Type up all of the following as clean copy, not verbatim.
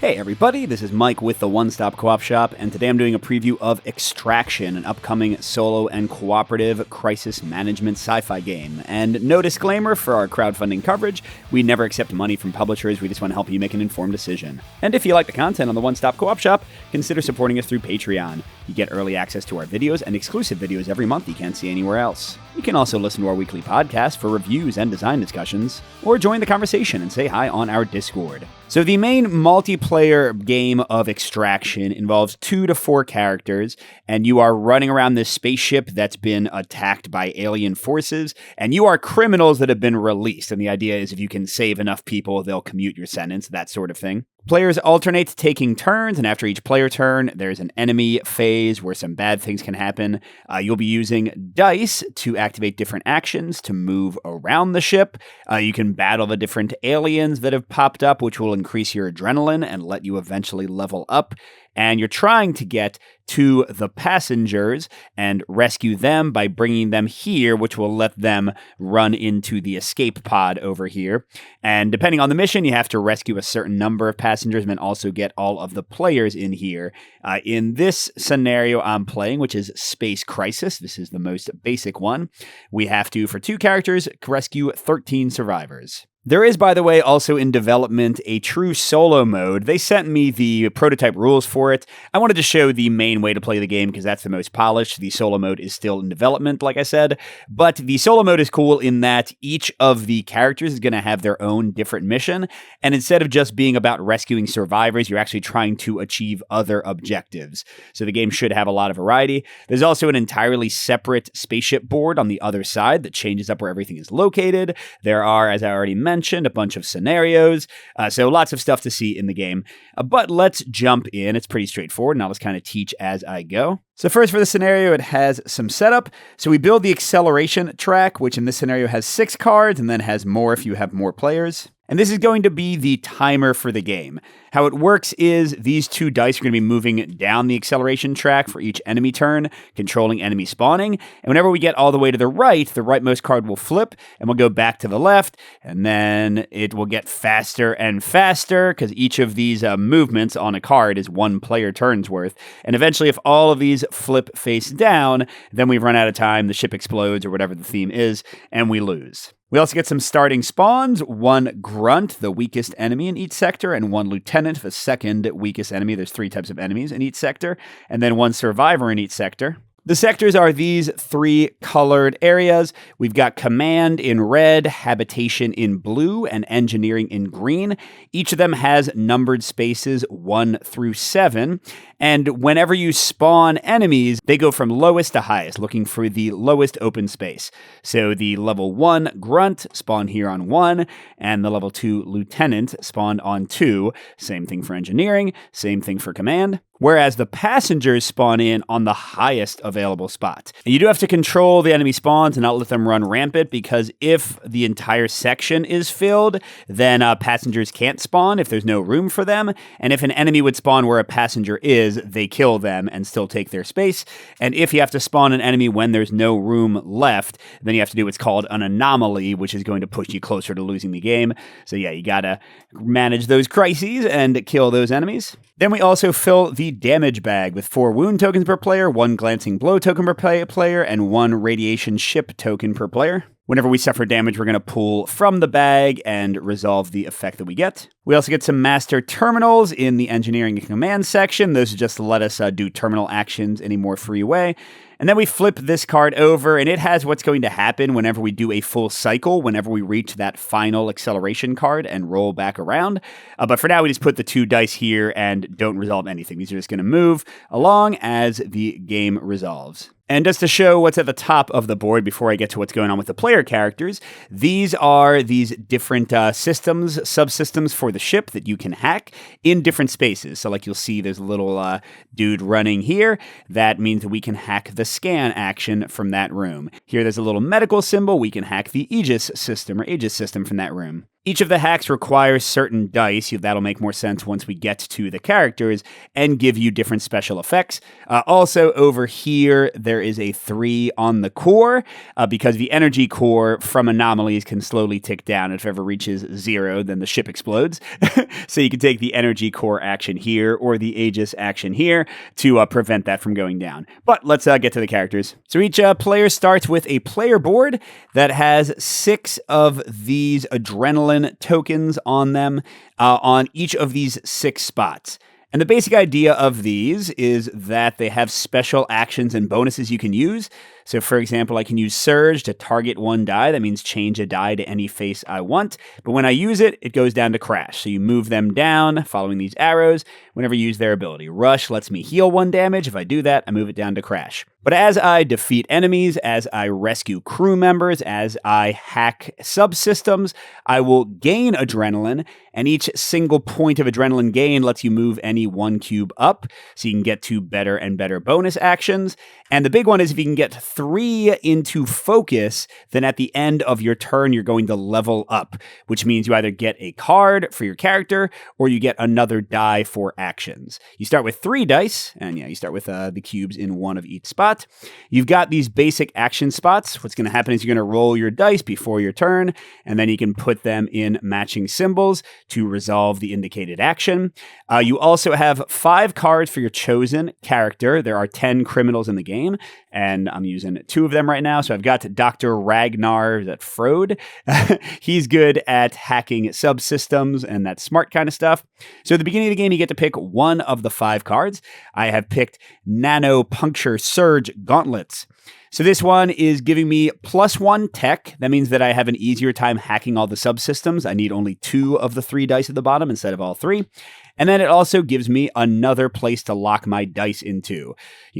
Hey everybody, this is Mike with the One Stop Co-op Shop, and today I'm doing a preview of Extraction, an upcoming solo and cooperative crisis management sci-fi game. And no disclaimer for our crowdfunding coverage, we never accept money from publishers, we just want to help you make an informed decision. And if you like the content on the One Stop Co-op Shop, consider supporting us through Patreon. You get early access to our videos and exclusive videos every month you can't see anywhere else. You can also listen to our weekly podcast for reviews and design discussions, or join the conversation and say hi on our Discord. So the main multiplayer game of Extraction involves 2 to 4 characters, and you are running around this spaceship that's been attacked by alien forces, and you are criminals that have been released. And the idea is if you can save enough people, they'll commute your sentence, that sort of thing. Players alternate taking turns, and after each player turn, there's an enemy phase where some bad things can happen. You'll be using dice to activate different actions to move around the ship. You can battle the different aliens that have popped up, which will increase your adrenaline and let you eventually level up. And you're trying to get to the passengers and rescue them by bringing them here, which will let them run into the escape pod over here. And depending on the mission, you have to rescue a certain number of passengers and then also get all of the players in here. In this scenario I'm playing, which is Space Crisis, this is the most basic one, we have to, for 2 characters, rescue 13 survivors. There is, by the way, also in development a true solo mode. They sent me the prototype rules for it. I wanted to show the main way to play the game because that's the most polished. The solo mode is still in development, like I said. But the solo mode is cool in that each of the characters is going to have their own different mission. And instead of just being about rescuing survivors, you're actually trying to achieve other objectives. So the game should have a lot of variety. There's also an entirely separate spaceship board on the other side that changes up where everything is located. There are, as I already mentioned, a bunch of scenarios, so lots of stuff to see in the game. But let's jump in. It's pretty straightforward, and I'll just kind of teach as I go. So first for the scenario, it has some setup. So we build the acceleration track, which in this scenario has 6 cards, and then has more if you have more players. And this is going to be the timer for the game. How it works is these 2 dice are going to be moving down the acceleration track for each enemy turn, controlling enemy spawning. And whenever we get all the way to the rightmost card will flip, and we'll go back to the left, and then it will get faster and faster, because each of these movements on a card is 1 player turn's worth. And eventually, if all of these flip face down, then we've run out of time, the ship explodes, or whatever the theme is, and we lose. We also get some starting spawns, 1 grunt, the weakest enemy in each sector, and 1 lieutenant, the second weakest enemy. There's 3 types of enemies in each sector, and then 1 survivor in each sector. The sectors are these 3 colored areas. We've got command in red, habitation in blue, and engineering in green. Each of them has numbered spaces 1 through 7. And whenever you spawn enemies, they go from lowest to highest, looking for the lowest open space. So the level 1 grunt spawned here on 1, and the level 2 lieutenant spawned on 2. Same thing for engineering, same thing for command. Whereas the passengers spawn in on the highest available spot. And you do have to control the enemy spawns and not let them run rampant, because if the entire section is filled, then passengers can't spawn if there's no room for them. And if an enemy would spawn where a passenger is, they kill them and still take their space. And if you have to spawn an enemy when there's no room left, then you have to do what's called an anomaly, which is going to push you closer to losing the game. So yeah, you gotta manage those crises and kill those enemies. Then we also fill the damage bag with 4 wound tokens per player, 1 glancing blow token per player, and 1 radiation ship token per player. Whenever we suffer damage, we're going to pull from the bag and resolve the effect that we get. We also get some master terminals in the engineering and command section. Those just let us do terminal actions in a more free way. And then we flip this card over, and it has what's going to happen whenever we do a full cycle, whenever we reach that final acceleration card and roll back around. But for now, we just put the 2 dice here and don't resolve anything. These are just going to move along as the game resolves. And just to show what's at the top of the board before I get to what's going on with the player characters, these are these different systems, subsystems for the ship that you can hack in different spaces. So like you'll see there's a little dude running here. That means that we can hack the scan action from that room. Here there's a little medical symbol. We can hack the Aegis system from that room. Each of the hacks requires certain dice. That'll make more sense once we get to the characters and give you different special effects. Also, over here, there is a 3 on the core because the energy core from anomalies can slowly tick down. If it ever reaches 0, then the ship explodes. So you can take the energy core action here or the Aegis action here to prevent that from going down. But let's get to the characters. So each player starts with a player board that has 6 of these adrenaline tokens on them on each of these 6 spots. And the basic idea of these is that they have special actions and bonuses you can use. So for example, I can use Surge to target one die. That means change a die to any face I want. But when I use it, it goes down to Crash. So you move them down following these arrows whenever you use their ability. Rush lets me heal 1 damage. If I do that, I move it down to Crash. But as I defeat enemies, as I rescue crew members, as I hack subsystems, I will gain adrenaline, and each single point of adrenaline gain lets you move any 1 cube up, so you can get to better and better bonus actions. And the big one is if you can get 3 into focus, then at the end of your turn, you're going to level up, which means you either get a card for your character or you get another die for actions. You start with 3 dice, and you start with the cubes in 1 of each spot. You've got these basic action spots. What's going to happen is you're going to roll your dice before your turn, and then you can put them in matching symbols to resolve the indicated action. You also have 5 cards for your chosen character. There are 10 criminals in the game, and I'm using 2 of them right now. So I've got Dr. Ragnar, is that Frode? He's good at hacking subsystems and that smart kind of stuff. So at the beginning of the game, you get to pick 1 of the 5 cards. I have picked Nano Puncture Surge Gauntlets. So this one is giving me +1 tech. That means that I have an easier time hacking all the subsystems. I need only 2 of the 3 dice at the bottom instead of all 3. And then it also gives me another place to lock my dice into.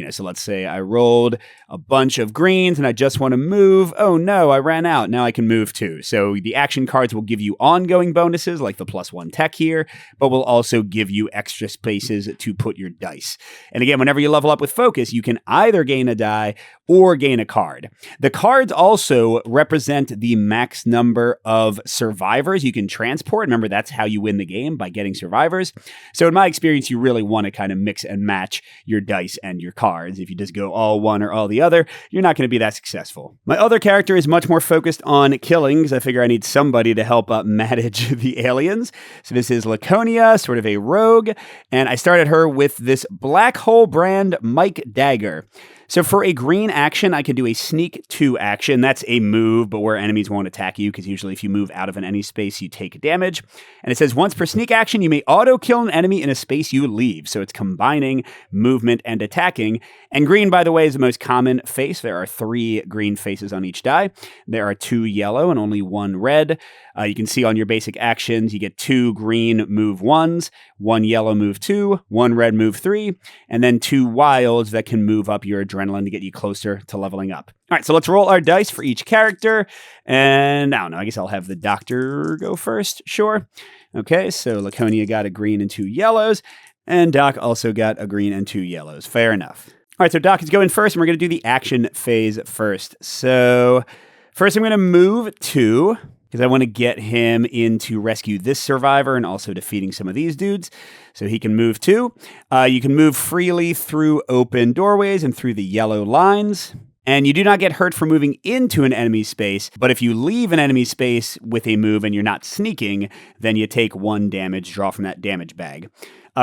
So let's say I rolled a bunch of greens and I just want to move. Oh no, I ran out. Now I can move too. So the action cards will give you ongoing bonuses like the +1 tech here, but will also give you extra spaces to put your dice. And again, whenever you level up with focus, you can either gain a die or gain a card. The cards also represent the max number of survivors you can transport. Remember, that's how you win the game, by getting survivors. So in my experience, you really want to kind of mix and match your dice and your cards. If you just go all one or all the other, you're not going to be that successful. My other character is much more focused on killing because I figure I need somebody to help manage the aliens. So this is Laconia, sort of a rogue, and I started her with this Black Hole brand Mike Dagger. So for a green action, I can do a sneak 2 action. That's a move, but where enemies won't attack you, because usually if you move out of an enemy space, you take damage. And it says once per sneak action, you may auto-kill an enemy in a space you leave. So it's combining movement and attacking. And green, by the way, is the most common face. There are 3 green faces on each die. There are 2 yellow and only 1 red. You can see on your basic actions, you get 2 green move 1s, 1 yellow move 2, 1 red move 3, and then 2 wilds that can move up your adrenaline to get you closer to leveling up. All right, so let's roll our dice for each character. And I don't know, I guess I'll have the doctor go first. Sure. Okay, so Laconia got a green and 2 yellows, and Doc also got a green and 2 yellows. Fair enough. All right, so Doc is going first, and we're going to do the action phase first. So first I'm going to move 2, because I want to get him in to rescue this survivor and also defeating some of these dudes. So he can move 2. You can move freely through open doorways and through the yellow lines. And you do not get hurt for moving into an enemy space, but if you leave an enemy space with a move and you're not sneaking, then you take 1 damage, draw from that damage bag.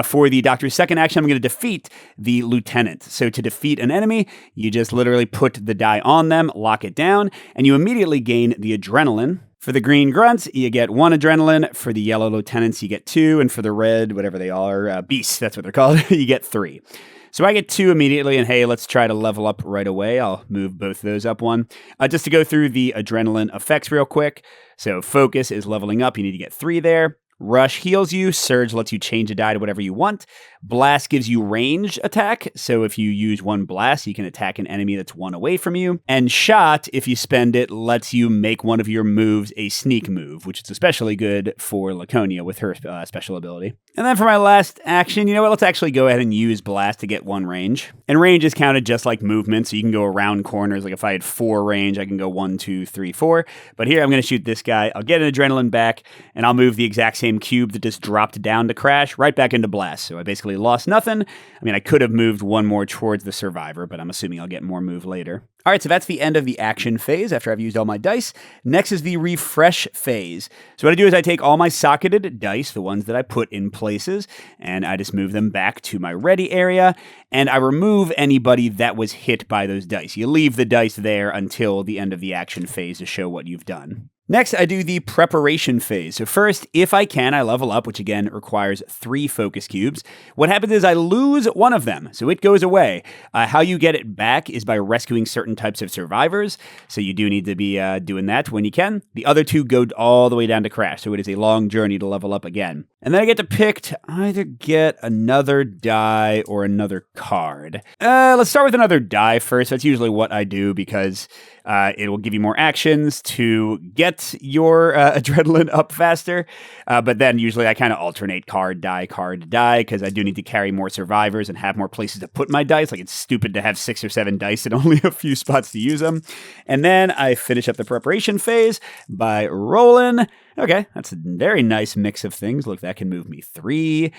For the Doctor's second action, I'm going to defeat the Lieutenant. So to defeat an enemy, you just literally put the die on them, lock it down, and you immediately gain the adrenaline. For the green grunts, you get 1 adrenaline. For the yellow lieutenants, you get 2. And for the red, whatever they are, beasts, that's what they're called, you get 3. So I get 2 immediately, and hey, let's try to level up right away. I'll move both those up 1. Just to go through the adrenaline effects real quick. So focus is leveling up. You need to get 3 there. Rush heals you. Surge lets you change a die to whatever you want. Blast gives you range attack, so if you use one blast, you can attack an enemy that's one away from you. And Shot, if you spend it, lets you make one of your moves a sneak move, which is especially good for Laconia with her special ability. And then for my last action, you know what, let's actually go ahead and use Blast to get 1 range. And range is counted just like movement, so you can go around corners. Like if I had 4 range, I can go 1, 2, 3, 4. But here I'm going to shoot this guy. I'll get an adrenaline back, and I'll move the exact same cube that just dropped down to crash right back into Blast. So I basically lost nothing. I mean, I could have moved 1 more towards the survivor, but I'm assuming I'll get more move later. All right, so that's the end of the action phase after I've used all my dice. Next is the refresh phase. So what I do is I take all my socketed dice, the ones that I put in places, and I just move them back to my ready area, and I remove anybody that was hit by those dice. You leave the dice there until the end of the action phase to show what you've done. Next, I do the preparation phase. So first, if I can, I level up, which again requires 3 focus cubes. What happens is I lose one of them, so it goes away. How you get it back is by rescuing certain types of survivors, so you do need to be doing that when you can. The other 2 go all the way down to crash, so it is a long journey to level up again. And then I get to pick to either get another die or another card. Let's start with another die first. That's usually what I do because it will give you more actions to get your adrenaline up faster. But then usually I kind of alternate card, die, because I do need to carry more survivors and have more places to put my dice. Like it's stupid to have 6 or 7 dice and only a few spots to use them. And then I finish up the preparation phase by rolling. Okay, that's a very nice mix of things. Look, that can move me 3.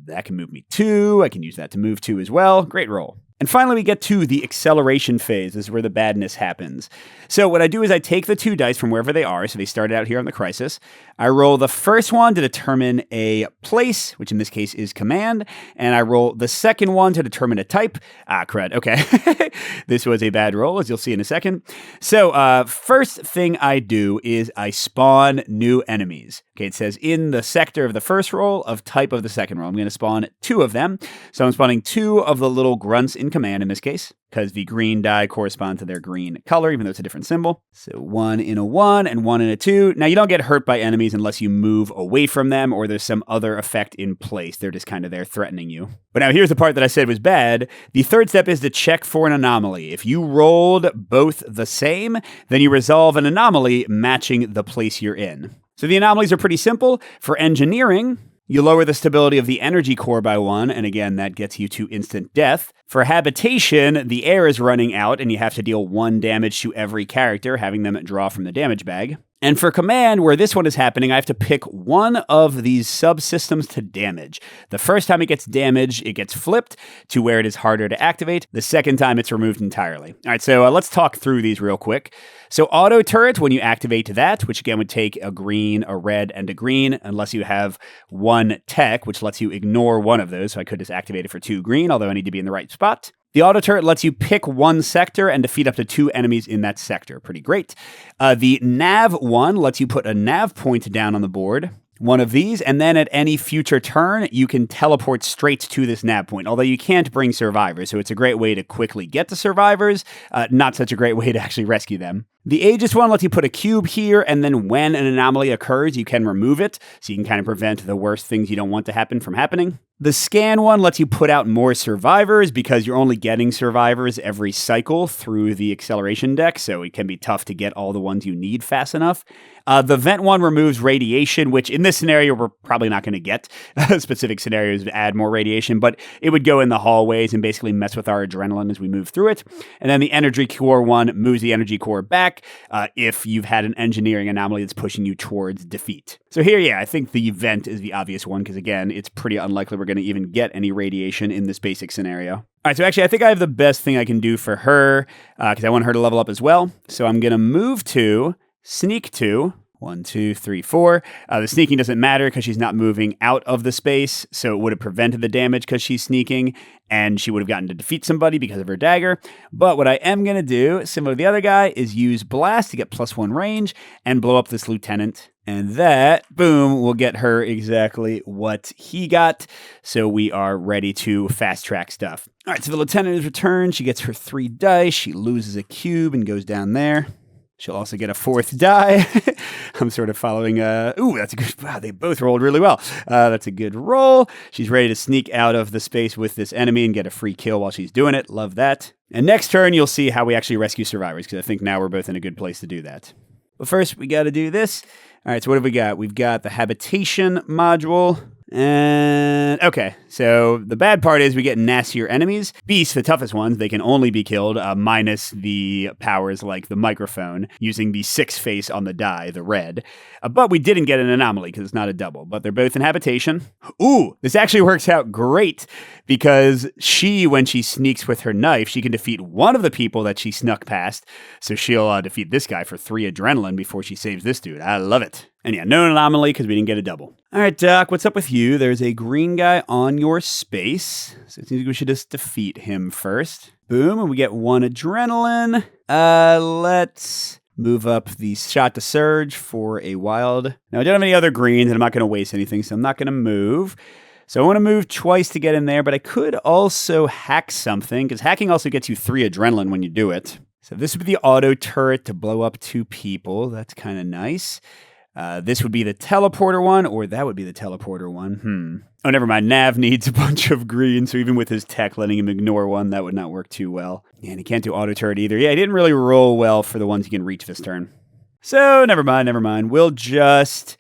That can move me 2. I can use that to move 2 as well. Great roll. And finally, we get to the acceleration phase. This is where the badness happens. So what I do is I take the 2 dice from wherever they are. So they started out here on the crisis. I roll the first one to determine a place, which in this case is command. And I roll the second one to determine a type. Crud. Okay. This was a bad roll, as you'll see in a second. So first thing I do is I spawn new enemies. Okay, it says in the sector of the first roll of type of the second roll. I'm going to spawn 2 of them. So I'm spawning 2 of the little grunts in command in this case, because the green die correspond to their green color, even though it's a different symbol. So 1 in a 1 and 1 in a 2. Now you don't get hurt by enemies unless you move away from them or there's some other effect in place. They're just kind of there threatening you. But now here's the part that I said was bad. The third step is to check for an anomaly. If you rolled both the same, then you resolve an anomaly matching the place you're in. So the anomalies are pretty simple. For engineering, you lower the stability of the energy core by 1, and again, that gets you to instant death. For habitation, the air is running out, and you have to deal 1 damage to every character, having them draw from the damage bag. And for command, where this one is happening, I have to pick one of these subsystems to damage. The first time it gets damaged, it gets flipped to where it is harder to activate. The second time, it's removed entirely. All right, so let's talk through these real quick. So auto turret, when you activate that, which again would take a green, a red, and a green, unless you have 1 tech, which lets you ignore one of those. So I could just activate it for 2 green, although I need to be in the right spot. The auto turret lets you pick 1 sector and defeat up to 2 enemies in that sector. Pretty great. The nav one lets you put a nav point down on the board, one of these, and then at any future turn, you can teleport straight to this nav point, although you can't bring survivors, so it's a great way to quickly get to survivors, not such a great way to actually rescue them. The Aegis one lets you put a cube here, and then when an anomaly occurs, you can remove it, so you can kind of prevent the worst things you don't want to happen from happening. The scan one lets you put out more survivors because you're only getting survivors every cycle through the acceleration deck, so it can be tough to get all the ones you need fast enough. The vent one removes radiation, which in this scenario, we're probably not going to get. Specific scenarios to add more radiation, but it would go in the hallways and basically mess with our adrenaline as we move through it. And then the energy core one moves the energy core back if you've had an engineering anomaly that's pushing you towards defeat. So here, yeah, I think the vent is the obvious one because, again, it's pretty unlikely we're going to even get any radiation in this basic scenario. All right, so actually, I think I have the best thing I can do for her because I want her to level up as well. So I'm going to move to sneak 2. 1, 2, 3, 4. The sneaking doesn't matter because she's not moving out of the space, so it would have prevented the damage because she's sneaking, and she would have gotten to defeat somebody because of her dagger. But what I am going to do, similar to the other guy, is use Blast to get +1 range and blow up this lieutenant. And that, boom, will get her exactly what he got. So we are ready to fast track stuff. All right, so the lieutenant is returned. She gets her 3 dice. She loses a cube and goes down there. She'll also get a 4th die. I'm sort of following, ooh, that's a good, wow, they both rolled really well. That's a good roll. She's ready to sneak out of the space with this enemy and get a free kill while she's doing it. Love that. And next turn, you'll see how we actually rescue survivors, because I think now we're both in a good place to do that. But first, we got to do this. All right, so what have we got? We've got the habitation module. And okay, so the bad part is we get nastier enemies. Beasts, the toughest ones, they can only be killed minus the powers like the microphone using the 6 face on the die, the red. But we didn't get an anomaly because it's not a double, but they're both in habitation. Ooh, this actually works out great because she, when she sneaks with her knife, she can defeat one of the people that she snuck past. So she'll defeat this guy for 3 adrenaline before she saves this dude. I love it. And yeah, no anomaly because we didn't get a double. All right, Doc, what's up with you? There's a green guy on your space. So it seems like we should just defeat him first. Boom, and we get 1 adrenaline. Let's move up the shot to surge for a wild. Now, I don't have any other greens, and I'm not going to waste anything, so I'm not going to move. So I want to move twice to get in there, but I could also hack something, because hacking also gets you 3 adrenaline when you do it. So this would be the auto turret to blow up 2 people. That's kind of nice. This would be the teleporter one, or that would be the teleporter one. Oh, never mind. Nav needs a bunch of green, so even with his tech, letting him ignore one, that would not work too well. Yeah, and he can't do auto turret either. Yeah, he didn't really roll well for the ones he can reach this turn. So, never mind. We'll just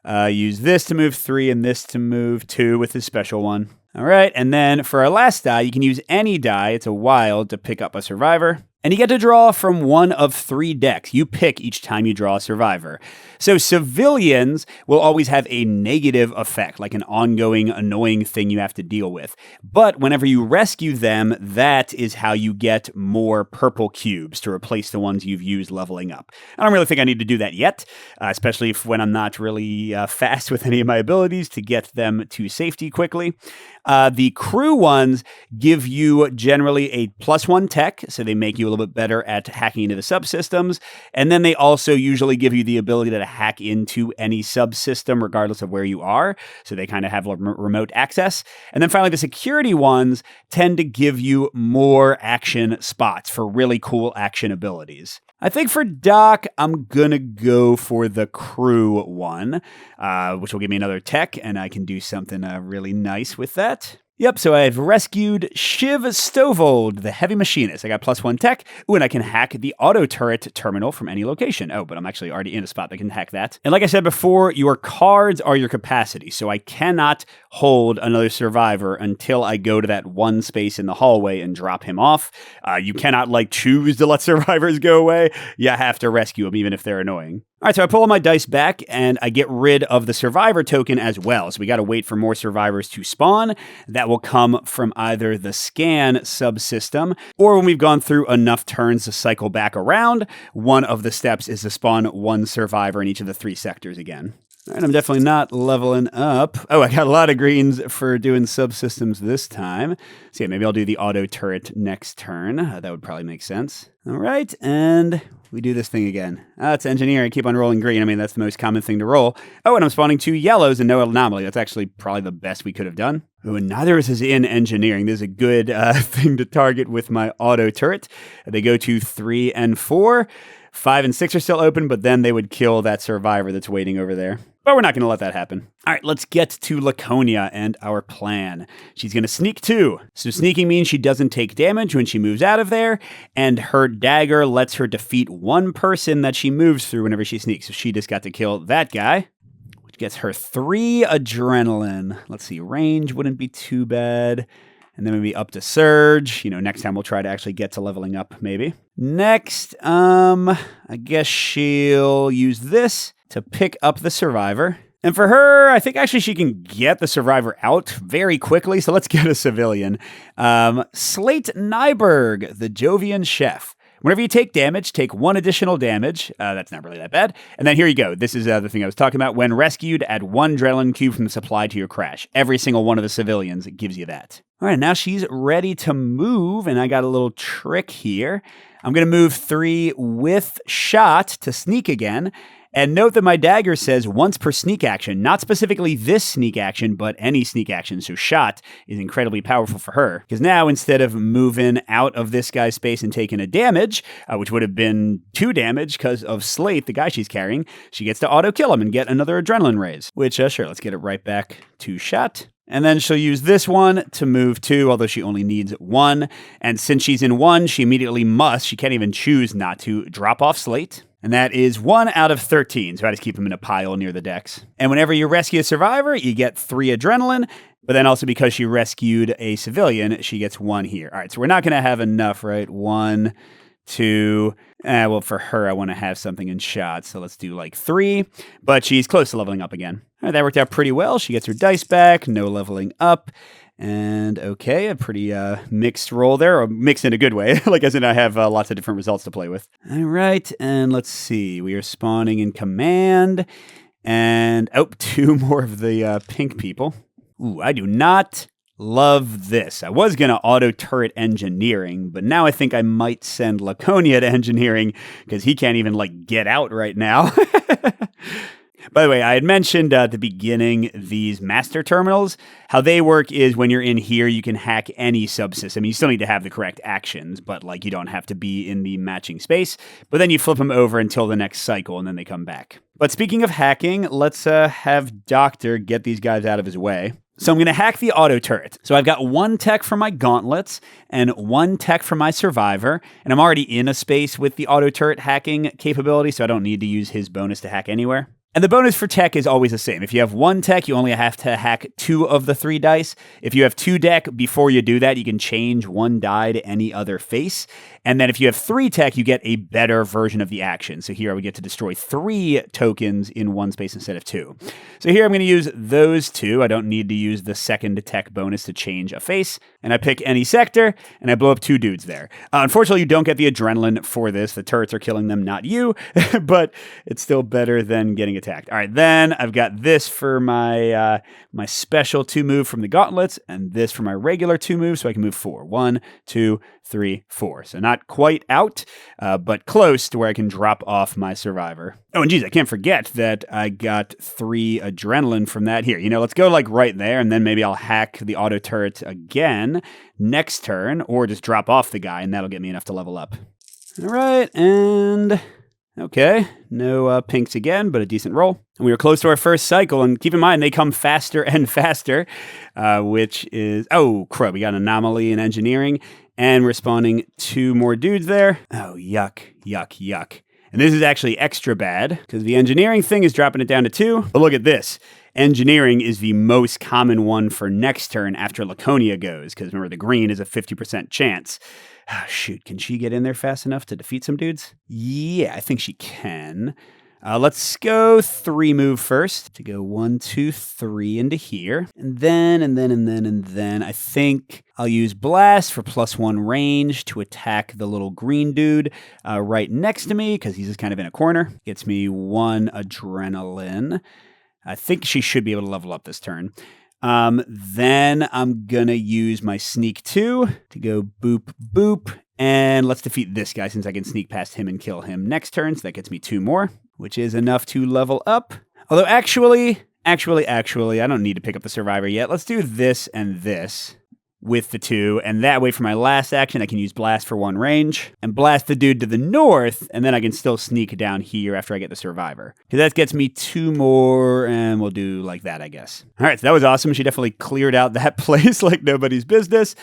use this to move 3 and this to move 2 with his special one. All right, and then for our last die, you can use any die. It's a wild to pick up a survivor. And you get to draw from one of 3 decks. You pick each time you draw a survivor. So civilians will always have a negative effect, like an ongoing, annoying thing you have to deal with. But whenever you rescue them, that is how you get more purple cubes to replace the ones you've used leveling up. I don't really think I need to do that yet, especially when I'm not really fast with any of my abilities to get them to safety quickly. The crew ones give you generally a +1 tech, so they make you a little bit better at hacking into the subsystems. And then they also usually give you the ability to hack into any subsystem regardless of where you are. So they kind of have remote access. And then finally, the security ones tend to give you more action spots for really cool action abilities. I think for Doc, I'm going to go for the crew one, which will give me another tech, and I can do something really nice with that. Yep, so I've rescued Shiv Stovold, the heavy machinist. I got +1 tech. Ooh, and I can hack the auto turret terminal from any location. Oh, but I'm actually already in a spot that can hack that. And like I said before, your cards are your capacity. So I cannot hold another survivor until I go to that one space in the hallway and drop him off. You cannot choose to let survivors go away. You have to rescue them even if they're annoying. All right, so I pull all my dice back, and I get rid of the survivor token as well. So we got to wait for more survivors to spawn. That will come from either the scan subsystem, or when we've gone through enough turns to cycle back around, one of the steps is to spawn 1 survivor in each of the 3 sectors again. All right, I'm definitely not leveling up. Oh, I got a lot of greens for doing subsystems this time. So yeah, maybe I'll do the auto turret next turn. That would probably make sense. All right, and we do this thing again. It's engineering. I keep on rolling green. I mean, that's the most common thing to roll. Oh, and I'm spawning 2 yellows and no anomaly. That's actually probably the best we could have done. Oh, and neither of us is in engineering. This is a good thing to target with my auto turret. They go to 3 and 4. 5 and 6 are still open, but then they would kill that survivor that's waiting over there. But we're not going to let that happen. All right, let's get to Laconia and our plan. She's going to sneak 2. So sneaking means she doesn't take damage when she moves out of there, and her dagger lets her defeat 1 person that she moves through whenever she sneaks. So she just got to kill that guy, which gets her 3 adrenaline. Let's see, range wouldn't be too bad. And then maybe up to surge. Next time we'll try to actually get to leveling up, maybe. Next, I guess she'll use this to pick up the survivor. And for her, I think actually she can get the survivor out very quickly. So let's get a civilian. Slate Nyberg, the Jovian chef. Whenever you take damage, take 1 additional damage. That's not really that bad. And then here you go. This is the thing I was talking about. When rescued, add 1 adrenaline cube from the supply to your crash. Every single one of the civilians gives you that. All right, now she's ready to move, and I got a little trick here. I'm going to move 3 with shot to sneak again, And note that my dagger says once per sneak action, not specifically this sneak action, but any sneak action. So shot is incredibly powerful for her. Because now instead of moving out of this guy's space and taking a damage, which would have been 2 damage because of Slate, the guy she's carrying, she gets to auto kill him and get another adrenaline raise. Which, sure, let's get it right back to shot. And then she'll use this one to move 2, although she only needs 1. And since she's in 1, she immediately must, she can't even choose not to drop off Slate. And that is 1 out of 13, so I just keep them in a pile near the decks. And whenever you rescue a survivor, you get 3 adrenaline, but then also because she rescued a civilian, she gets 1 here. All right, so we're not going to have enough, right? 1, 2, well, for her, I want to have something in shot, so let's do like 3, but she's close to leveling up again. All right, that worked out pretty well. She gets her dice back, no leveling up. And okay, a pretty mixed roll there, or mixed in a good way, like as in I have lots of different results to play with. All right, and let's see. We are spawning in command, and 2 more of the pink people. Ooh, I do not love this. I was going to auto turret engineering, but now I think I might send Laconia to engineering because he can't even like get out right now. By the way, I had mentioned at the beginning these master terminals. How they work is when you're in here, you can hack any subsystem. You still need to have the correct actions, but like you don't have to be in the matching space. But then you flip them over until the next cycle, and then they come back. But speaking of hacking, let's have Doctor get these guys out of his way. So I'm going to hack the auto turret. So I've got 1 tech for my gauntlets and 1 tech for my survivor. And I'm already in a space with the auto turret hacking capability, so I don't need to use his bonus to hack anywhere. And the bonus for tech is always the same. If you have 1 tech, you only have to hack 2 of the 3 dice. If you have 2 deck, before you do that, you can change 1 die to any other face. And then if you have 3 tech, you get a better version of the action. So here we get to destroy 3 tokens in 1 space instead of 2. So here I'm going to use those 2. I don't need to use the second tech bonus to change a face. And I pick any sector, and I blow up 2 dudes there. Unfortunately, you don't get the adrenaline for this. The turrets are killing them, not you. But it's still better than getting attacked. All right, then I've got this for my my special 2 move from the gauntlets, and this for my regular 2 move, so I can move 4. 1, 2, 3, 4. So not quite out, but close to where I can drop off my survivor. Oh, and geez, I can't forget that I got 3 adrenaline from that here. Let's go like right there, and then maybe I'll hack the auto turret again next turn, or just drop off the guy, and that'll get me enough to level up. All right, and okay, no pinks again, but a decent roll. And we were close to our first cycle, and keep in mind, they come faster and faster, which is, oh, crud, we got an anomaly in engineering, and we're spawning 2 more dudes there. Oh, yuck, yuck, yuck. And this is actually extra bad, because the engineering thing is dropping it down to 2, but look at this. Engineering is the most common one for next turn after Laconia goes, because remember, the green is a 50% chance. Oh, shoot, can she get in there fast enough to defeat some dudes? Yeah, I think she can. Let's go 3 move first to go 1, 2, 3 into here. And then I think I'll use Blast for +1 range to attack the little green dude right next to me because he's just kind of in a corner. Gets me 1 adrenaline. I think she should be able to level up this turn. Then I'm gonna use my sneak 2 to go boop, boop. And let's defeat this guy since I can sneak past him and kill him next turn. So that gets me 2 more, which is enough to level up. Although actually, I don't need to pick up the survivor yet. Let's do this and this with the 2. And that way for my last action, I can use Blast for 1 range and blast the dude to the north. And then I can still sneak down here after I get the survivor. Because that gets me 2 more, and we'll do like that, I guess. All right, so that was awesome. She definitely cleared out that place like nobody's business.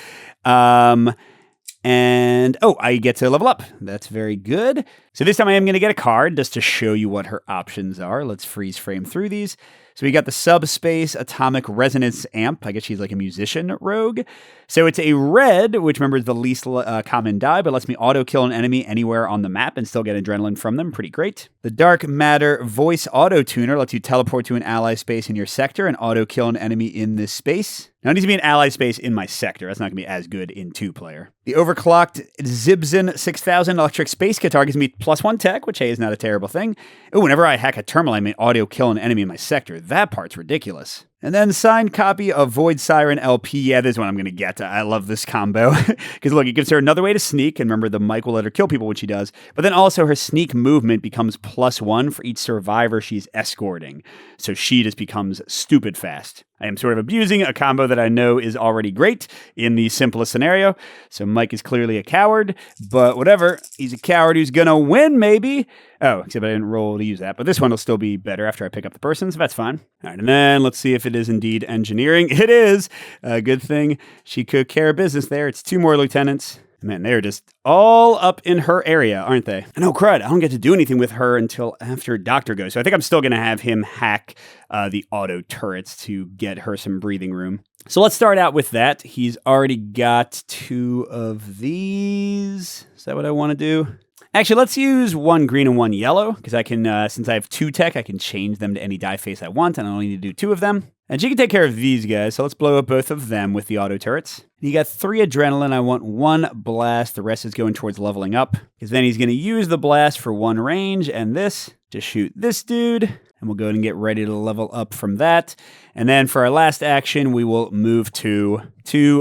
And, I get to level up. That's very good. So this time I am going to get a card just to show you what her options are. Let's freeze frame through these. So we got the Subspace Atomic Resonance Amp. I guess she's like a musician rogue. So it's a red, which remember is the least common die, but lets me auto-kill an enemy anywhere on the map and still get adrenaline from them. Pretty great. The Dark Matter Voice Auto-Tuner lets you teleport to an ally space in your sector and auto-kill an enemy in this space. Now, it needs to be an ally space in my sector. That's not going to be as good in 2-player. The Overclocked Zibzin 6000 Electric Space Guitar gives me +1 tech, which, hey, is not a terrible thing. Oh, whenever I hack a terminal, I may auto-kill an enemy in my sector. That part's ridiculous. And then signed copy of Void Siren LP. Yeah, this is one I'm going to get. I love this combo. Because look, it gives her another way to sneak. And remember, the Mike will let her kill people when she does. But then also her sneak movement becomes +1 for each survivor she's escorting. So she just becomes stupid fast. I am sort of abusing a combo that I know is already great in the simplest scenario. So Mike is clearly a coward. But whatever. He's a coward who's going to win, maybe. Oh, except I didn't roll to use that. But this one will still be better after I pick up the person, so that's fine. All right, and then let's see if it is indeed engineering. It is. Good thing she took care of business there. It's 2 more lieutenants. Man, they're just all up in her area, aren't they? And oh, crud, I don't get to do anything with her until after Doctor goes. So I think I'm still going to have him hack the auto turrets to get her some breathing room. So let's start out with that. He's already got 2 of these. Is that what I want to do? Actually, let's use 1 green and 1 yellow, because I can, since I have 2 tech, I can change them to any die face I want, and I only need to do 2 of them. And she can take care of these guys, so let's blow up both of them with the auto turrets. You got 3 adrenaline, I want 1 blast, the rest is going towards leveling up, because then he's going to use the blast for 1 range, and this, just shoot this dude, and we'll go ahead and get ready to level up from that. And then for our last action, we will move to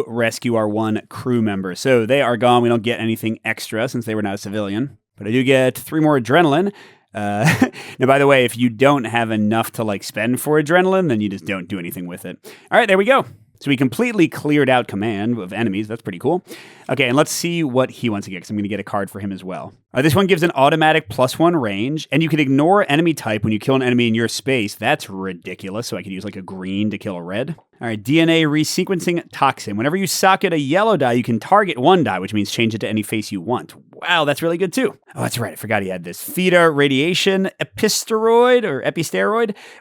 rescue our 1 crew member. So they are gone, we don't get anything extra since they were not a civilian. But I do get 3 more adrenaline. Now, by the way, if you don't have enough to spend for adrenaline, then you just don't do anything with it. All right, there we go. So we completely cleared out command of enemies. That's pretty cool. Okay, and let's see what he wants to get, because I'm going to get a card for him as well. This one gives an automatic +1 range, and you can ignore enemy type when you kill an enemy in your space. That's ridiculous, so I could use a green to kill a red. All right, DNA resequencing toxin. Whenever you socket a yellow die, you can target 1 die, which means change it to any face you want. Wow, that's really good too. Oh, that's right, I forgot he had this. Theta radiation episteroid.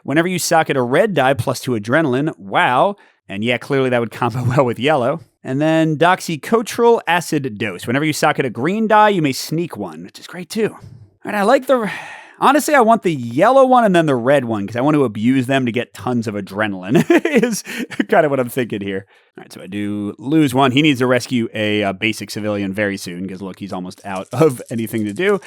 Whenever you socket a red die +2 adrenaline, wow. And yeah, clearly that would combo well with yellow. And then doxycotrol acid dose. Whenever you socket a green die, you may sneak 1, which is great too. All right, I like honestly, I want the yellow one and then the red one, because I want to abuse them to get tons of adrenaline, is kind of what I'm thinking here. All right, so I do lose 1. He needs to rescue a basic civilian very soon, because look, he's almost out of anything to do.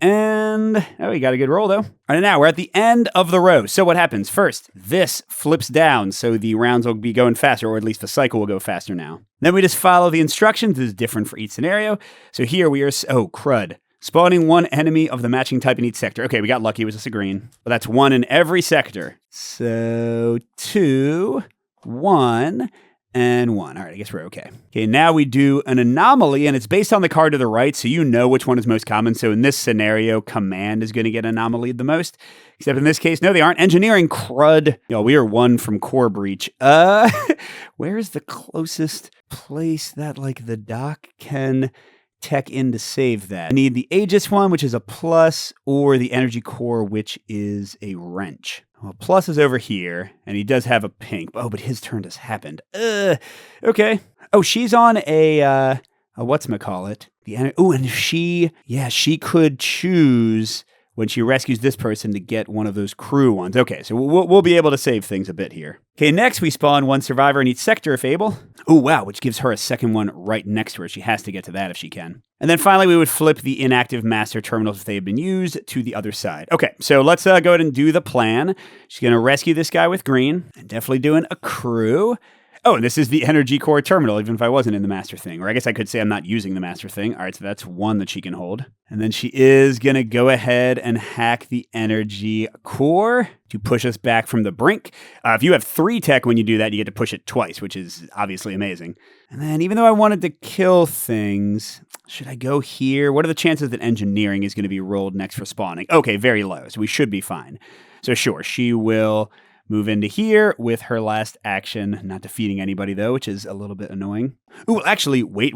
And, oh, he got a good roll, though. All right, now we're at the end of the row. So what happens? First, this flips down, so the rounds will be going faster, or at least the cycle will go faster now. Then we just follow the instructions. This is different for each scenario. So here we are, oh, crud. Spawning 1 enemy of the matching type in each sector. Okay, we got lucky. It was just a green. But that's 1 in every sector. So 2, 1, and 1. All right, I guess we're okay. Okay, now we do an anomaly, and it's based on the card to the right, so you know which one is most common. So in this scenario, command is going to get anomaly the most. Except in this case, no, they aren't. Engineering, crud. Yo, we are 1 from core breach. Where is the closest place that, the doc can tech in to save that? I need the Aegis one, which is a plus, or the energy core, which is a wrench. Well, plus is over here, and he does have a pink. Oh, but his turn just happened. Okay. Oh, she's on a whatchamacallit. And she could choose when she rescues this person to get one of those crew ones. Okay, so we'll be able to save things a bit here. Okay, next we spawn 1 survivor in each sector if able. Oh, wow, which gives her a second one right next to her. She has to get to that if she can. And then finally, we would flip the inactive master terminals if they have been used to the other side. Okay, so let's go ahead and do the plan. She's going to rescue this guy with green, and definitely doing a crew. Oh, and this is the energy core terminal, even if I wasn't in the master thing. Or I guess I could say I'm not using the master thing. All right, so that's 1 that she can hold. And then she is going to go ahead and hack the energy core to push us back from the brink. If you have 3 tech when you do that, you get to push it twice, which is obviously amazing. And then even though I wanted to kill things, should I go here? What are the chances that engineering is going to be rolled next for spawning? Okay, very low, so we should be fine. So sure, she will move into here with her last action, not defeating anybody though, which is a little bit annoying. Ooh, actually, wait.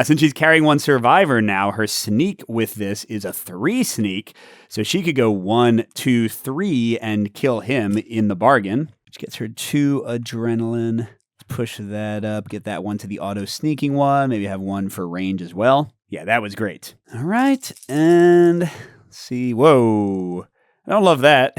Since she's carrying 1 survivor now, her sneak with this is a 3 sneak. So she could go 1, 2, 3 and kill him in the bargain, which gets her 2 adrenaline. Let's push that up, get that 1 to the auto sneaking one, maybe have 1 for range as well. Yeah, that was great. All right, and let's see. Whoa. I don't love that.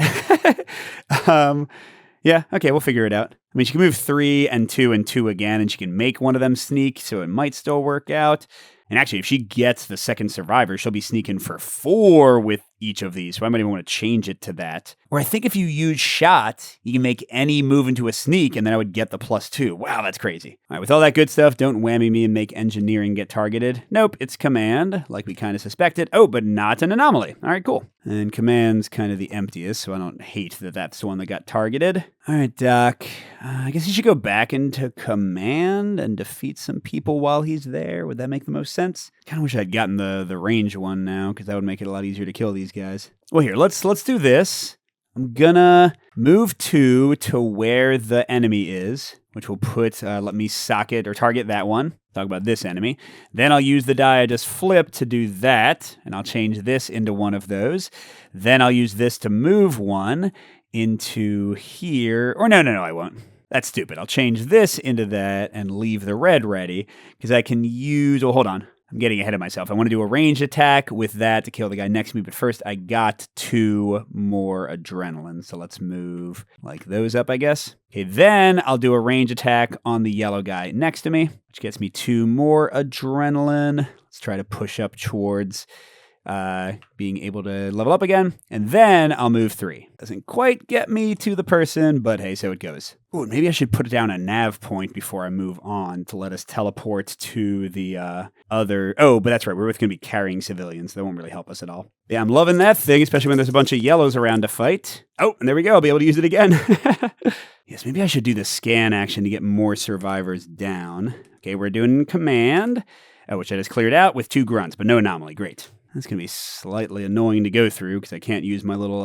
Yeah, okay, we'll figure it out. I mean, she can move 3 and 2 and 2 again, and she can make one of them sneak, so it might still work out. And actually, if she gets the second survivor, she'll be sneaking for 4 with each of these, so I might even want to change it to that. Or I think if you use shot, you can make any move into a sneak, and then I would get the +2. Wow, that's crazy. All right, with all that good stuff, don't whammy me and make engineering get targeted. Nope, it's command, like we kind of suspected. Oh, but not an anomaly. All right, cool. And command's kind of the emptiest, so I don't hate that that's the one that got targeted. All right, Doc. I guess you should go back into command and defeat some people while he's there. Would that make the most sense? Kind of wish I'd gotten the range one now, because that would make it a lot easier to kill these guys. Well, here, let's do this. I'm gonna move 2 to where the enemy is, which will put, let me socket or target that one. Talk about this enemy. Then I'll use the die I just flipped to do that, and I'll change this into one of those. Then I'll use this to move one into here. Or no, I won't. That's stupid. I'll change this into that and leave the red ready, because I can use, oh, hold on. I'm getting ahead of myself. I want to do a ranged attack with that to kill the guy next to me, but first I got 2 more adrenaline, so let's move like those up, I guess. Okay, then I'll do a range attack on the yellow guy next to me, which gets me 2 more adrenaline. Let's try to push up towards being able to level up again, and then I'll move 3. Doesn't quite get me to the person, but hey, so it goes. Ooh, maybe I should put down a nav point before I move on to let us teleport to the other... Oh, but that's right, we're both going to be carrying civilians. That won't really help us at all. Yeah, I'm loving that thing, especially when there's a bunch of yellows around to fight. Oh, and there we go. I'll be able to use it again. Yes, maybe I should do the scan action to get more survivors down. Okay, we're doing command, which I just cleared out with 2 grunts, but no anomaly. Great. That's going to be slightly annoying to go through because I can't use my little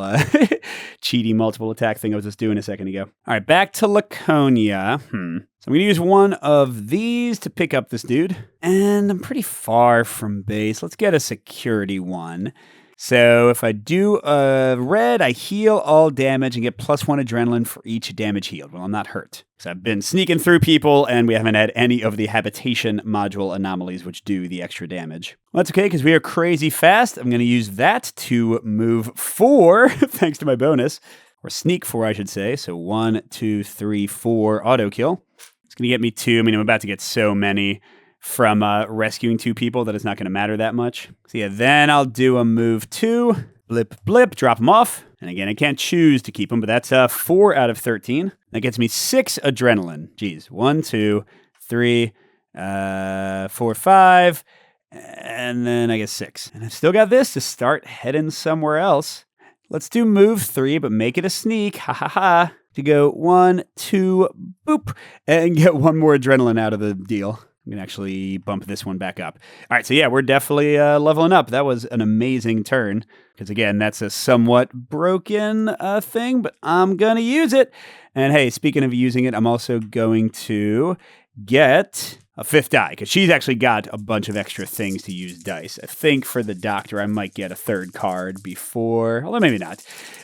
cheaty multiple attack thing I was just doing a second ago. All right, back to Laconia. So I'm going to use one of these to pick up this dude. And I'm pretty far from base. Let's get a security one. So if I do a red, I heal all damage and get +1 adrenaline for each damage healed. Well, I'm not hurt. So I've been sneaking through people, and we haven't had any of the habitation module anomalies, which do the extra damage. Well, that's okay, because we are crazy fast. I'm going to use that to move 4, thanks to my bonus. Or sneak 4, I should say. So 1, 2, 3, 4 auto kill. It's going to get me 2. I mean, I'm about to get so many from rescuing 2 people that it's not going to matter that much. So yeah, then I'll do a move 2, blip, blip, drop them off. And again, I can't choose to keep them, but that's 4 out of 13. That gets me 6 adrenaline. Geez, 1, 2, 3, 4, 5, and then I get 6. And I've still got this to start heading somewhere else. Let's do move 3, but make it a sneak, ha ha ha, to go 1, 2, boop, and get 1 more adrenaline out of the deal. I'm going to actually bump this one back up. All right, so yeah, we're definitely leveling up. That was an amazing turn, because again, that's a somewhat broken thing, but I'm going to use it. And hey, speaking of using it, I'm also going to get a 5th die, because she's actually got a bunch of extra things to use dice. I think for the doctor, I might get a 3rd card before, although maybe not.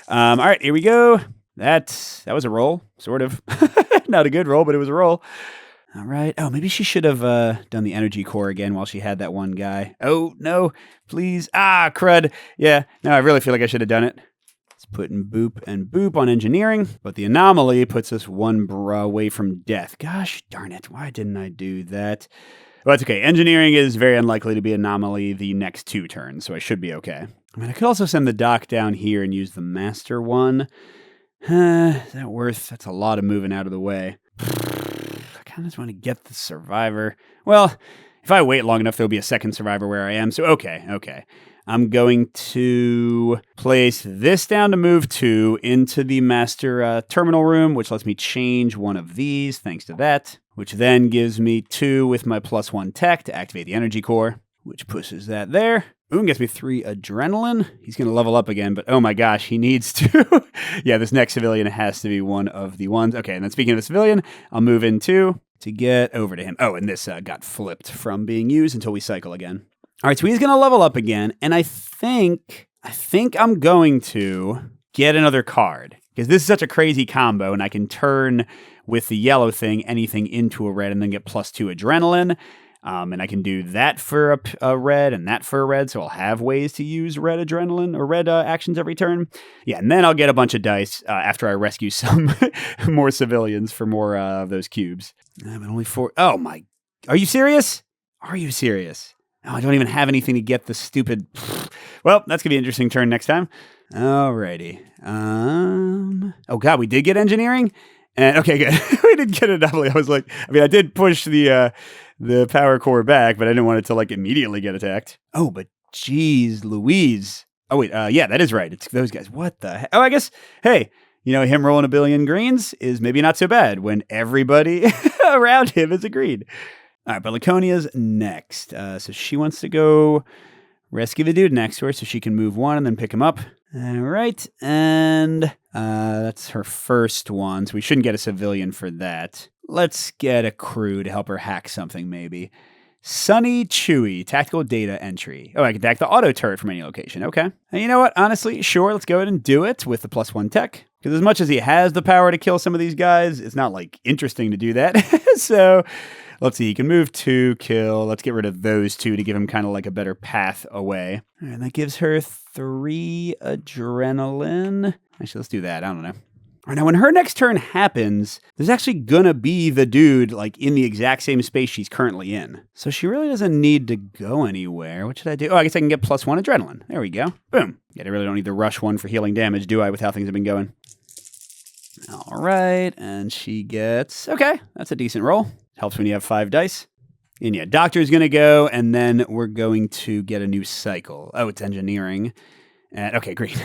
All right, here we go. That was a roll, sort of. Not a good roll, but it was a roll. All right. Oh, maybe she should have done the energy core again while she had that one guy. Oh, no, please. Ah, crud. Yeah, no, I really feel like I should have done it. Let's put in boop and boop on engineering, but the anomaly puts us 1 bra away from death. Gosh darn it. Why didn't I do that? Well, that's okay. Engineering is very unlikely to be anomaly the next 2 turns, so I should be okay. I mean, I could also send the doc down here and use the master one. Is that worth? That's a lot of moving out of the way. I kind of just want to get the survivor. Well, if I wait long enough, there'll be a 2nd survivor where I am. So, okay. I'm going to place this down to move 2 into the master terminal room, which lets me change one of these, thanks to that, which then gives me 2 with my +1 tech to activate the energy core, which pushes that there. Boom, gets me 3 adrenaline. He's going to level up again, but oh my gosh, he needs to. Yeah, this next civilian has to be one of the ones. Okay, and then speaking of the civilian, I'll move in 2 to get over to him. Oh, and this got flipped from being used until we cycle again. All right, so he's going to level up again, and I think I'm going to get another card, because this is such a crazy combo, and I can turn with the yellow thing anything into a red and then get +2 adrenaline. And I can do that for a red and that for a red, so I'll have ways to use red adrenaline or red actions every turn. Yeah, and then I'll get a bunch of dice after I rescue some more civilians for more of those cubes. But only 4. Oh my, are you serious? Are you serious? Oh, I don't even have anything to get the stupid... Well, that's going to be an interesting turn next time. Alrighty. Oh, God, we did get engineering? And okay, good. We didn't get anomaly. I was like... I mean, I did push the power core back, but I didn't want it to, like, immediately get attacked. Oh, but geez, Louise. Oh, wait. Yeah, that is right. It's those guys. What the heck? Oh, I guess... Hey... You know, him rolling a billion greens is maybe not so bad when everybody around him is a green. All right, but Laconia's next. So she wants to go rescue the dude next to her so she can move one and then pick him up. All right, and that's her first one, so we shouldn't get a civilian for that. Let's get a crew to help her hack something, maybe. Sunny Chewy, tactical data entry. Oh, I can hack the auto turret from any location. Okay. And you know what? Honestly, sure, let's go ahead and do it with the +1 tech. Because as much as he has the power to kill some of these guys, it's not, like, interesting to do that. So, let's see. He can move 2, kill. Let's get rid of those 2 to give him kind of, like, a better path away. And that gives her 3 adrenaline. Actually, let's do that. I don't know. All right, now, when her next turn happens, there's actually gonna be the dude, like, in the exact same space she's currently in. So she really doesn't need to go anywhere. What should I do? Oh, I guess I can get +1 adrenaline. There we go. Boom. Yeah, I really don't need to rush one for healing damage, do I, with how things have been going? All right, and she gets... Okay, that's a decent roll. Helps when you have 5 dice. And yeah, Doctor's gonna go, and then we're going to get a new cycle. Oh, it's engineering. And okay, great.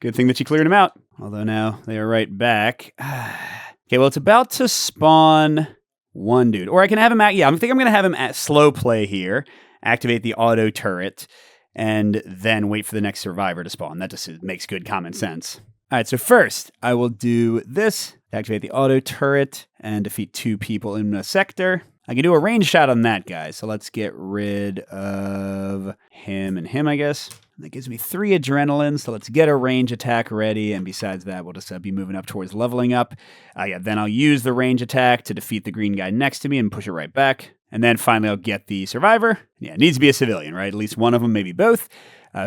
Good thing that you cleared him out. Although now they are right back. Okay, well, it's about to spawn one dude. Or I can have him at... Yeah, I think I'm going to have him at slow play here. Activate the auto turret. And then wait for the next survivor to spawn. That just makes good common sense. All right, so first, I will do this. Activate the auto turret and defeat 2 people in a sector. I can do a range shot on that guy. So let's get rid of him and him, I guess. That gives me 3 adrenaline, so let's get a range attack ready, and besides that, we'll just be moving up towards leveling up. Yeah, then I'll use the range attack to defeat the green guy next to me and push it right back. And then finally, I'll get the survivor. Yeah, it needs to be a civilian, right? At least one of them, maybe both.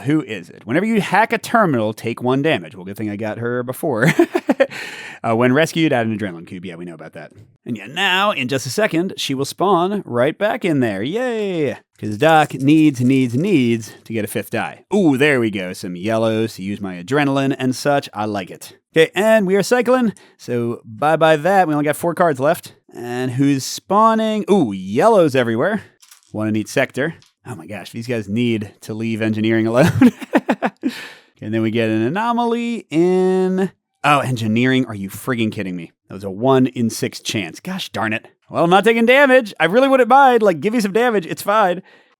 Who is it? Whenever you hack a terminal, take 1 damage. Well, good thing I got her before. When rescued, add an adrenaline cube. Yeah, we know about that. And yeah, now, in just a second, she will spawn right back in there. Yay! Because Doc needs to get a 5th die. Ooh, there we go. Some yellows to use my adrenaline and such. I like it. Okay, and we are cycling. So bye-bye that. We only got 4 cards left. And who's spawning? Ooh, yellows everywhere. One in each sector. Oh my gosh, these guys need to leave engineering alone. And then we get an anomaly in... Oh, engineering? Are you frigging kidding me? That was a 1 in 6 chance. Gosh darn it. Well, I'm not taking damage. I really wouldn't mind. Like, give me some damage. It's fine.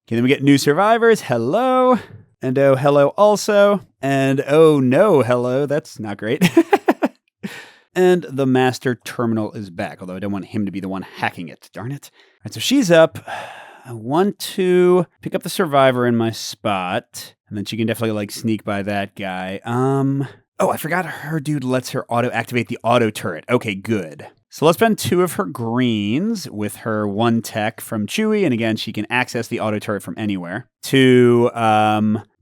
Okay, then we get new survivors. Hello. And oh, hello also. And oh no, hello. That's not great. And the master terminal is back, although I don't want him to be the one hacking it. Darn it. All right, so she's up. I want to pick up the survivor in my spot, and then she can definitely, like, sneak by that guy. Oh, I forgot her dude lets her auto-activate the auto turret. Okay, good. So let's spend 2 of her greens with her 1 tech from Chewy, and again, she can access the auto turret from anywhere to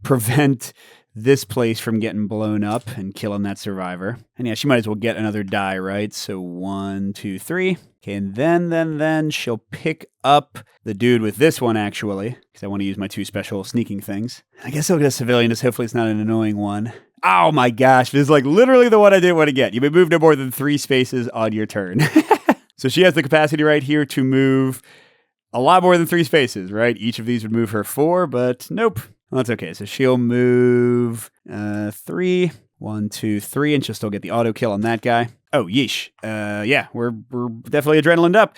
prevent this place from getting blown up and killing that survivor. And yeah, she might as well get another die, right? So 1, 2, 3. Okay, and then she'll pick up the dude with this one, actually, because I want to use my 2 special sneaking things. I guess I'll get a civilian, just hopefully it's not an annoying one. Oh my gosh, this is like literally the one I didn't want to get. You may move no more than 3 spaces on your turn. So she has the capacity right here to move a lot more than 3 spaces, right? Each of these would move her 4, but nope. Well, that's okay. So she'll move 3, 1, 2, 3, and she'll still get the auto kill on that guy. Oh, yeesh. Yeah, we're definitely adrenalined up.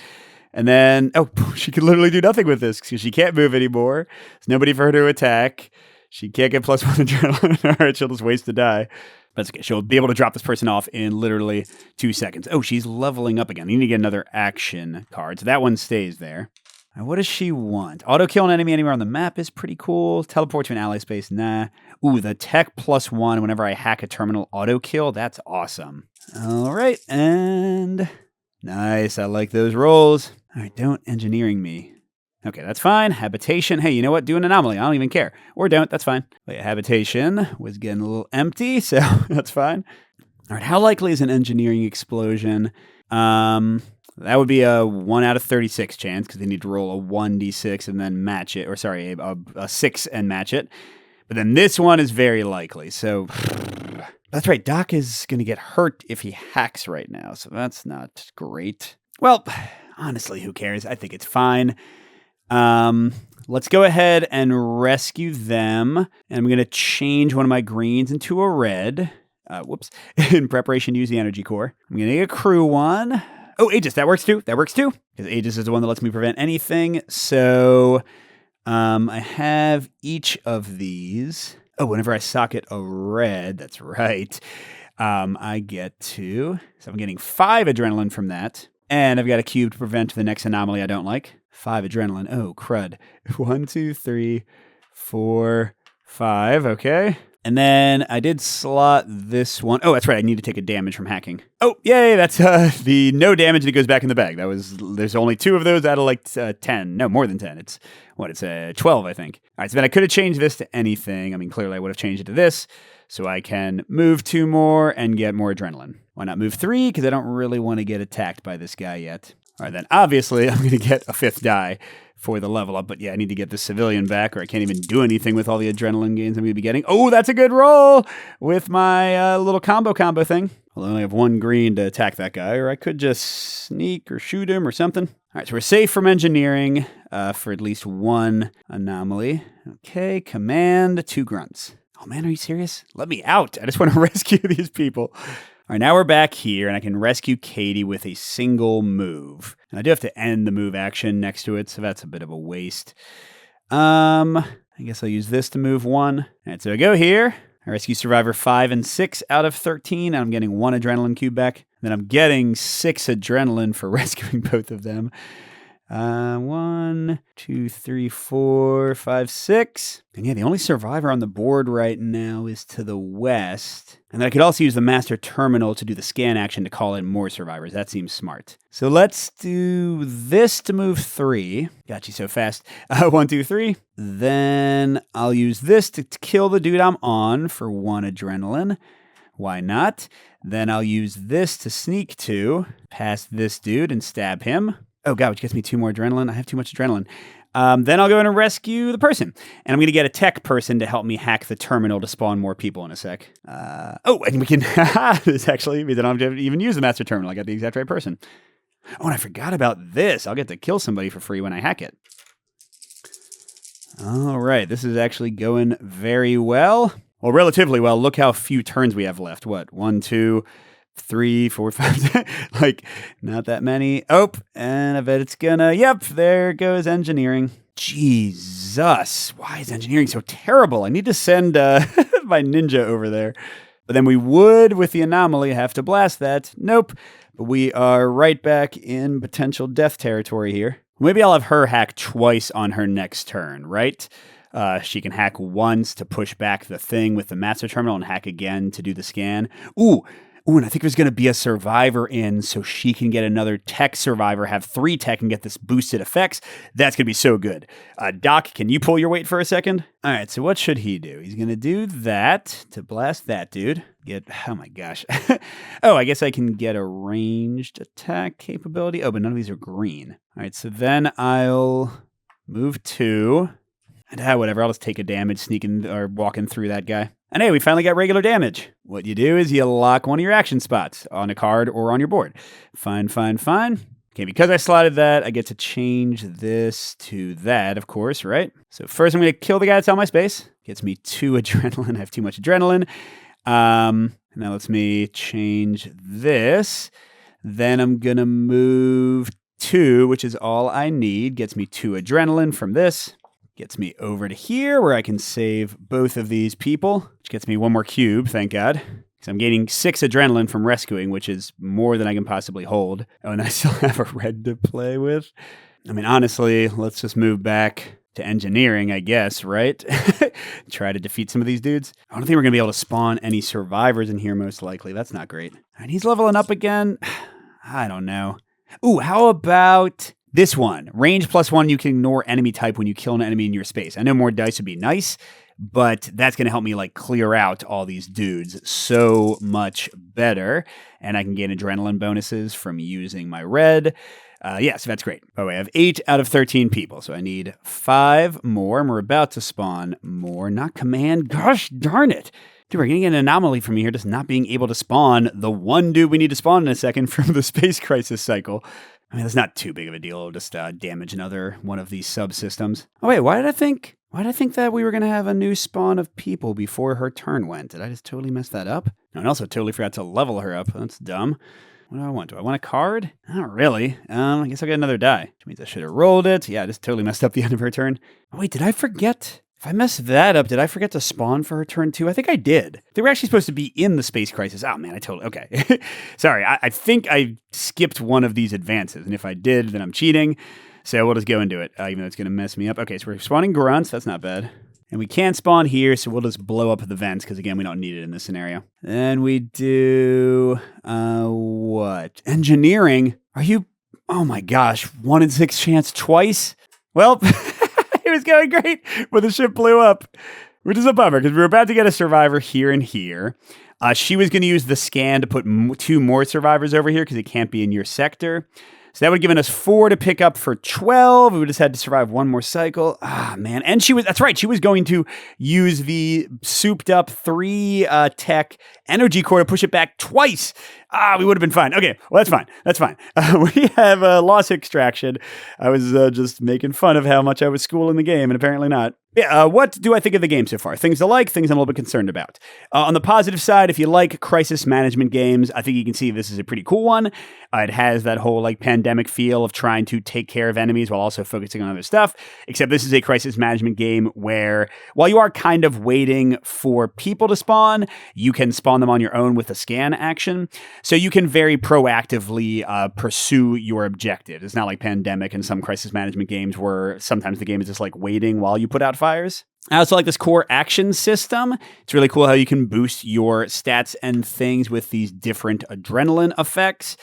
And then, oh, she can literally do nothing with this because she can't move anymore. There's nobody for her to attack. She can't get +1 adrenaline. All right, she'll just waste the die. But it's okay. She'll be able to drop this person off in literally 2 seconds. Oh, she's leveling up again. You need to get another action card. So that one stays there. Now, what does she want? Auto kill an enemy anywhere on the map is pretty cool. Teleport to an ally space, nah. Ooh, the tech +1 whenever I hack a terminal auto kill. That's awesome. All right, and nice. I like those rolls. All right, don't engineering me. Okay, that's fine. Habitation. Hey, you know what? Do an anomaly. I don't even care. Or don't. That's fine. But yeah, habitation was getting a little empty, so that's fine. All right, how likely is an engineering explosion? That would be a 1 out of 36 chance because they need to roll a 1d6 and then match it. Or sorry, a 6 and match it. But then this one is very likely. So that's right. Doc is going to get hurt if he hacks right now. So that's not great. Well, honestly, who cares? I think it's fine. Let's go ahead and rescue them. And I'm going to change one of my greens into a red. Whoops. In preparation to use the energy core. I'm going to accrue one. Oh, Aegis. That works too. Because Aegis is the one that lets me prevent anything. So I have each of these. Oh, whenever I socket a red, that's right. I get to. So I'm getting 5 adrenaline from that. And I've got a cube to prevent the next anomaly I don't like. 5 adrenaline. Oh, crud. 1, 2, 3, 4, 5. Okay. And then I did slot this one. Oh, that's right. I need to take a damage from hacking. Oh, yay. That's the no damage that goes back in the bag. There's only 2 of those out of like 10. No, more than 10. It's 12, I think. All right. So then I could have changed this to anything. I mean, clearly I would have changed it to this. So I can move 2 more and get more adrenaline. Why not move 3? Because I don't really want to get attacked by this guy yet. All right, then obviously I'm going to get a 5th die for the level up. But yeah, I need to get the civilian back or I can't even do anything with all the adrenaline gains I'm going to be getting. Oh, that's a good roll with my little combo thing. Well, I only have 1 green to attack that guy, or I could just sneak or shoot him or something. All right, so we're safe from engineering for at least 1 anomaly. Okay, command 2 grunts. Oh man, are you serious? Let me out. I just want to rescue these people. All right, now we're back here, and I can rescue Katie with a single move. And I do have to end the move action next to it, so that's a bit of a waste. I guess I'll use this to move 1. All right, so I go here. I rescue Survivor 5 and 6 out of 13, and I'm getting 1 adrenaline cube back. Then I'm getting 6 adrenaline for rescuing both of them. 1, 2, 3, 4, 5, 6. And yeah, the only survivor on the board right now is to the west. And then I could also use the master terminal to do the scan action to call in more survivors. That seems smart. So let's do this to move 3. Got you so fast. 1, 2, 3. Then I'll use this to kill the dude I'm on for 1 adrenaline. Why not? Then I'll use this to sneak to past this dude and stab him. Oh, God, which gets me 2 more adrenaline. I have too much adrenaline. Then I'll go in and rescue the person. And I'm going to get a tech person to help me hack the terminal to spawn more people in a sec. And we can... this actually means I don't have to even use the master terminal. I got the exact right person. Oh, and I forgot about this. I'll get to kill somebody for free when I hack it. All right, this is actually going very well. Well, relatively well. Look how few turns we have left. What? 1, 2... 3, 4, 5, like not that many. Oh, and I bet it's gonna, yep, there goes engineering. Jesus, why is engineering so terrible? I need to send my ninja over there. But then we would, with the anomaly, have to blast that. Nope, but we are right back in potential death territory here. Maybe I'll have her hack twice on her next turn, right? She can hack once to push back the thing with the master terminal and hack again to do the scan. Ooh, and I think there's going to be a survivor in so she can get another tech survivor, have 3 tech and get this boosted effects. That's going to be so good. Doc, can you pull your weight for a second? All right, so what should he do? He's going to do that to blast that dude. Oh my gosh. Oh, I guess I can get a ranged attack capability. Oh, but none of these are green. All right, so then I'll move 2. And whatever, I'll just take a damage sneaking or walking through that guy. And hey, we finally got regular damage. What you do is you lock one of your action spots on a card or on your board. Fine. Okay, because I slotted that, I get to change this to that, of course, right? So first I'm going to kill the guy that's on my space. Gets me 2 adrenaline. I have too much adrenaline. Now lets me change this. Then I'm going to move 2, which is all I need. Gets me 2 adrenaline from this. Gets me over to here where I can save both of these people, which gets me 1 more cube, thank God. Because I'm gaining 6 adrenaline from rescuing, which is more than I can possibly hold. Oh, and I still have a red to play with. I mean, honestly, let's just move back to engineering, I guess, right? Try to defeat some of these dudes. I don't think we're going to be able to spawn any survivors in here, most likely. That's not great. And he's leveling up again. I don't know. Ooh, how about... this one, range +1, you can ignore enemy type when you kill an enemy in your space. I know more dice would be nice, but that's going to help me like clear out all these dudes so much better. And I can gain adrenaline bonuses from using my red. So that's great. Oh, I have 8 out of 13 people, so I need 5 more, and we're about to spawn more. Not command. Gosh darn it. Dude, we're getting an anomaly from here, just not being able to spawn the one dude we need to spawn in a second from the Space Crisis cycle. I mean, that's not too big of a deal. It'll just damage another one of these subsystems. Oh, wait, why did I think that we were going to have a new spawn of people before her turn went? Did I just totally mess that up? No, and also totally forgot to level her up. That's dumb. What do I want? Do I want a card? Not really. I guess I'll get another die, which means I should have rolled it. Yeah, I just totally messed up the end of her turn. Oh, wait, did I forget? If I messed that up, did I forget to spawn for her turn too? I think I did. They were actually supposed to be in the Space Crisis. Oh, man, okay. Sorry, I think I skipped one of these advances, and if I did, then I'm cheating. So we'll just go and do it, even though it's going to mess me up. Okay, so we're spawning grunts. That's not bad. And we can't spawn here, so we'll just blow up the vents, because again, we don't need it in this scenario. Then we do, what? Engineering? Are you, oh my gosh, 1 in 6 chance twice? Well, it was going great, but the ship blew up, which is a bummer, because we were about to get a survivor here and here. She was going to use the scan to put 2 more survivors over here, because it can't be in your sector. So that would have given us 4 to pick up for 12. We would just had to survive 1 more cycle. Ah, man. And that's right. She was going to use the souped up 3 tech energy core to push it back twice. We would have been fine. Okay, well, that's fine. We have loss extraction. I was just making fun of how much I was schooling the game, and apparently not. Yeah, what do I think of the game so far? Things I like, things I'm a little bit concerned about. On the positive side, if you like crisis management games, I think you can see this is a pretty cool one. It has that whole like pandemic feel of trying to take care of enemies while also focusing on other stuff, except this is a crisis management game where while you are kind of waiting for people to spawn, you can spawn them on your own with a scan action. So you can very proactively pursue your objective. It's not like Pandemic and some crisis management games where sometimes the game is just like waiting while you put out fires. I also like this core action system. It's really cool how you can boost your stats and things with these different adrenaline effects.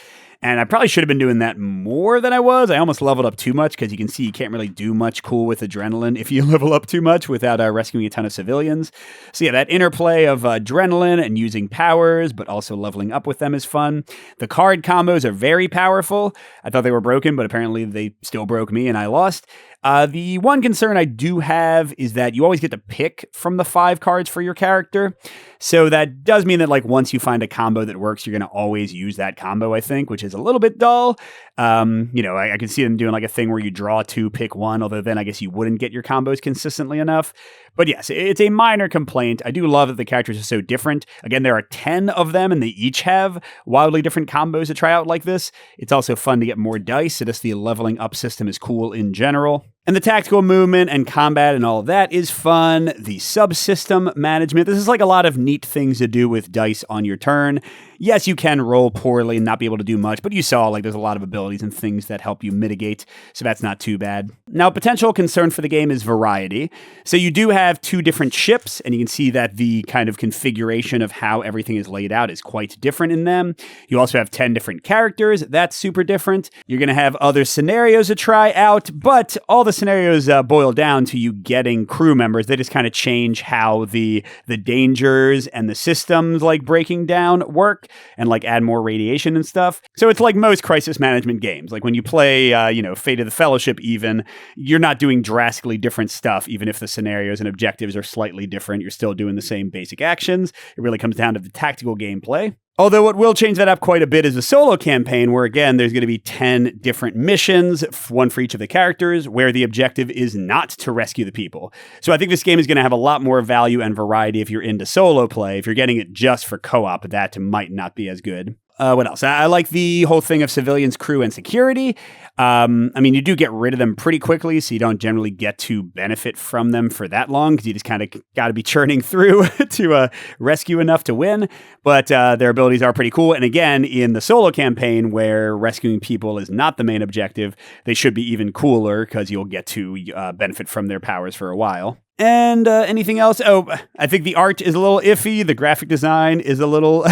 And I probably should have been doing that more than I was. I almost leveled up too much because you can see you can't really do much cool with adrenaline if you level up too much without rescuing a ton of civilians. So yeah, that interplay of adrenaline and using powers, but also leveling up with them is fun. The card combos are very powerful. I thought they were broken, but apparently they still broke me and I lost. The one concern I do have is that you always get to pick from the 5 cards for your character. So that does mean that like once you find a combo that works, you're going to always use that combo, I think, which is a little bit dull. I can see them doing like a thing where you draw 2, pick 1, although then I guess you wouldn't get your combos consistently enough. But yes, it's a minor complaint. I do love that the characters are so different. Again, there are 10 of them and they each have wildly different combos to try out like this. It's also fun to get more dice, so just the leveling up system is cool in general. And the tactical movement and combat and all of that is fun. The subsystem management. This is like a lot of neat things to do with dice on your turn. Yes, you can roll poorly and not be able to do much, but you saw like there's a lot of abilities and things that help you mitigate, so that's not too bad. Now, potential concern for the game is variety. So you do have 2 different ships, and you can see that the kind of configuration of how everything is laid out is quite different in them. You also have 10 different characters. That's super different. You're going to have other scenarios to try out, but all the scenarios boil down to you getting crew members. They just kind of change how the dangers and the systems like breaking down work and like add more radiation and stuff. So it's like most crisis management games. Like when you play, Fate of the Fellowship even, you're not doing drastically different stuff. Even if the scenarios and objectives are slightly different, you're still doing the same basic actions. It really comes down to the tactical gameplay. Although what will change that up quite a bit is a solo campaign where, again, there's going to be 10 different missions, 1 for each of the characters, where the objective is not to rescue the people. So I think this game is going to have a lot more value and variety if you're into solo play. If you're getting it just for co-op, that might not be as good. What else? I like the whole thing of civilians, crew, and security. You do get rid of them pretty quickly, so you don't generally get to benefit from them for that long, because you just kind of got to be churning through to rescue enough to win. But their abilities are pretty cool. And again, in the solo campaign, where rescuing people is not the main objective, they should be even cooler, because you'll get to benefit from their powers for a while. And anything else? Oh, I think the art is a little iffy. The graphic design is a little...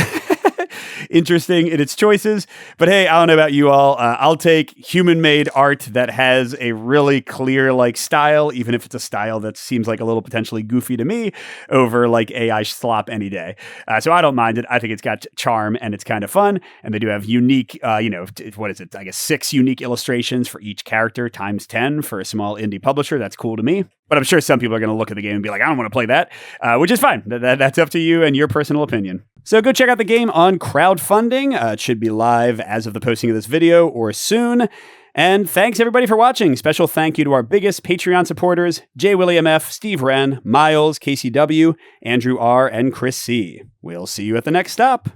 interesting in its choices. But hey, I don't know about you all. I'll take human-made art that has a really clear like style, even if it's a style that seems like a little potentially goofy to me, over like AI slop any day. So I don't mind it. I think it's got charm and it's kind of fun. And they do have unique, what is it? I guess 6 unique illustrations for each character times 10 for a small indie publisher. That's cool to me. But I'm sure some people are going to look at the game and be like, I don't want to play that, which is fine. That's up to you and your personal opinion. So go check out the game on crowdfunding. It should be live as of the posting of this video or soon. And thanks everybody for watching. Special thank you to our biggest Patreon supporters, J. William F., Steve Wren, Miles, KCW, Andrew R., and Chris C. We'll see you at the next stop.